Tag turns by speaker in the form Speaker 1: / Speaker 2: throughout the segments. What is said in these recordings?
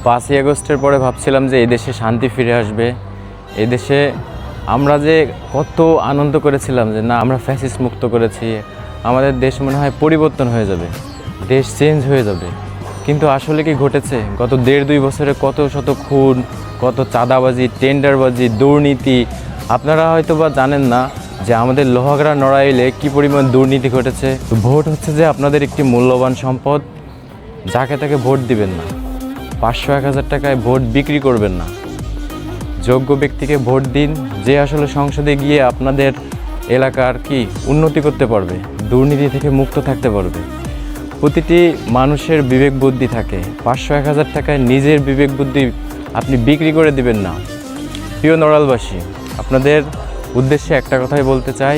Speaker 1: 5ই আগস্টের পরে ভাবছিলাম যে এদেশে শান্তি ফিরে আসবে। এদেশে আমরা যে কত আনন্দ করেছিলাম যে না আমরা ফ্যাসিস্ট মুক্ত করেছি, আমাদের দেশ মনে হয় পরিবর্তন হয়ে যাবে, দেশ চেঞ্জ হয়ে যাবে। কিন্তু আসলে কি ঘটেছে? গত 1.5-2 বছরে কত শত খুন, কত চাঁদাবাজি, টেন্ডারবাজি, দুর্নীতি। আপনারা হয়তো বা জানেন না যে আমাদের লোহাগড়া নড়াইলে কী পরিমাণ দুর্নীতি ঘটেছে। ভোট হচ্ছে যে আপনাদের একটি মূল্যবান সম্পদ, যাকে তাকে ভোট দিবেন না। 500-1000 টাকায় ভোট বিক্রি করবেন না। যোগ্য ব্যক্তিকে ভোট দিন, যে আসলে সংসদে গিয়ে আপনাদের এলাকার উন্নতি করতে পারবে, দুর্নীতি থেকে মুক্ত থাকতে পারবে। প্রতিটি মানুষের বিবেক বুদ্ধি থাকে। 500-1000 টাকায় নিজের বিবেক বুদ্ধি আপনি বিক্রি করে দিবেন না। প্রিয় নড়াইলবাসী, আপনাদের উদ্দেশ্যে একটা কথাই বলতে চাই,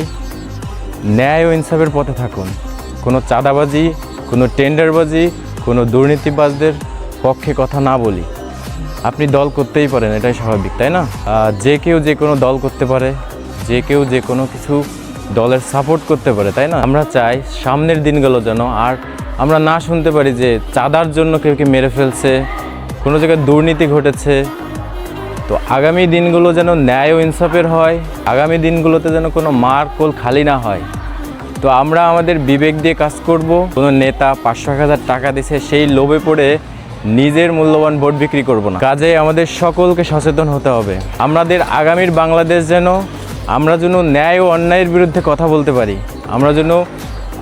Speaker 1: ন্যায় ও ইনসাফের পথে থাকুন। কোনো চাঁদাবাজি, কোনো টেন্ডারবাজি, কোনো দুর্নীতিবাজদের পক্ষে কথা না বলি। আপনি দল করতেই পারেন, এটাই স্বাভাবিক, তাই না? যে কেউ যে কোনো দল করতে পারে, যে কেউ যে কোনো কিছু দলের সাপোর্ট করতে পারে, তাই না? আমরা চাই সামনের দিনগুলো যেন আর আমরা না শুনতে পারি যে চাঁদার জন্য কেউ মেরে ফেলছে, কোনো জায়গায় দুর্নীতি ঘটেছে। তো আগামী দিনগুলো যেন ন্যায় ও ইনসাফের হয়, আগামী দিনগুলোতে যেন কোনো মার কোল খালি না হয়। তো আমরা আমাদের বিবেক দিয়ে কাজ করব। কোনো নেতা 500-1000 টাকা দিছে সেই লোভে পড়ে নিজের মূল্যবান ভোট বিক্রি করব না। কাজে আমাদের সকলকে সচেতন হতে হবে। আমাদের আগামীর বাংলাদেশ যেন আমরা যেন ন্যায় ও অন্যায়ের বিরুদ্ধে কথা বলতে পারি। আমরা যেন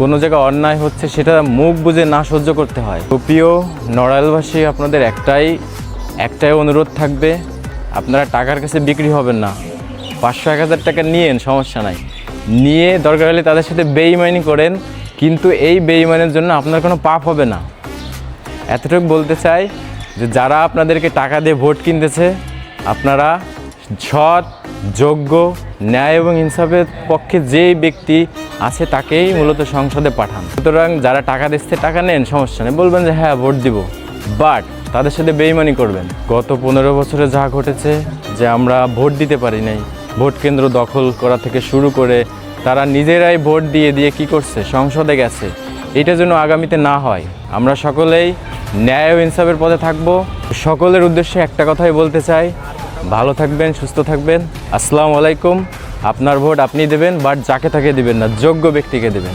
Speaker 1: কোনো জায়গায় অন্যায় হচ্ছে সেটা মুখ বুজে না সহ্য করতে হয়। তো প্রিয় নড়াইলবাসী, আপনাদের একটাই অনুরোধ থাকবে, আপনারা টাকার কাছে বিক্রি হবেন না। 500-1000 টাকা নিয়েন, সমস্যা নাই, নিয়ে দরকার হলে তাদের সাথে বেইমানি করেন, কিন্তু এই বেইমানের জন্য আপনার কোনো পাপ হবে না। এতটুকু বলতে চাই যে যারা আপনাদেরকে টাকা দিয়ে ভোট কিনতেছে, আপনারা সৎ, যোগ্য, ন্যায় এবং ইনসাফের পক্ষে যেই ব্যক্তি আছে তাকেই মূলত সংসদে পাঠান। সুতরাং যারা টাকা দিচ্ছে টাকা নেন, সমস্যা নেই, বলবেন যে হ্যাঁ ভোট দিব, বাট তাদের সাথে বেইমানি করবেন। গত 15 বছরে যা ঘটেছে, যে আমরা ভোট দিতে পারি নাই, ভোট কেন্দ্র দখল করা থেকে শুরু করে তারা নিজেরাই ভোট দিয়ে কী করছে, সংসদে গেছে। এটা যেন আগামীতে না হয়। আমরা সকলেই ন্যায় ও ইনসাফের পথে থাকব। সকলের উদ্দেশ্যে একটা কথাই বলতে চাই, ভালো থাকবেন, সুস্থ থাকবেন। আসসালামু আলাইকুম। আপনার ভোট আপনি দেবেন, বাট যাকে তাকে দিবেন না, যোগ্য ব্যক্তিকে দেবেন।